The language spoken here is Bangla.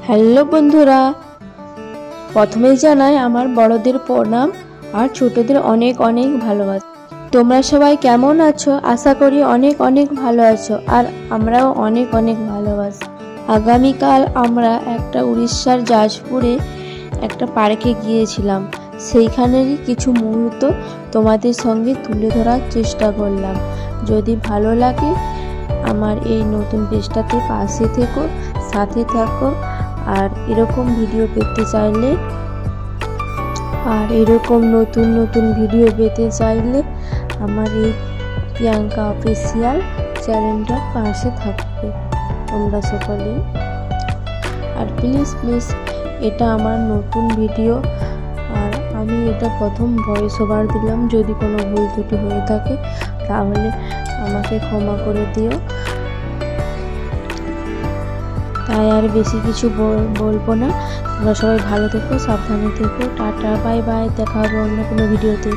হ্যালো বন্ধুরা, প্রথমেই জানাই আমার বড়দের প্রণাম আর ছোটদের অনেক অনেক ভালোবাসা। তোমরা সবাই কেমন আছো? আশা করি অনেক অনেক ভালো আছো, আর আমরাও অনেক অনেক ভালোবাসি। আগামীকাল আমরা একটা উড়িষ্যার জাজপুরে একটা পার্কে গিয়েছিলাম। সেইখানেরই কিছু মুহূর্ত তোমাদের সঙ্গে তুলে ধরার চেষ্টা করলাম। যদি ভালো লাগে আমার এই নতুন পেজটাতে পাশে থেকো, সাথে থাকো। আর এরকম ভিডিও পেতে চাইলে নতুন ভিডিও পেতে চাইলে আমার এই প্রিয়াঙ্কা অফিসিয়াল চ্যানেলটার পাশে থাকবে তোমরা সকলে। আর প্লিজ এটা আমার নতুন ভিডিও, আর আমি এটা প্রথম ভয়েস ওভার দিলাম। যদি কোনো ভুল ত্রুটি হয়ে থাকে তাহলে আমাকে ক্ষমা করে দিও। তাই আর বেশি কিছু বলবো না। তোমরা সবাই ভালো থেকো, সাবধানে থেকো। টাটা, বাই বাই, দেখা হবে অন্য কোনো ভিডিওতে।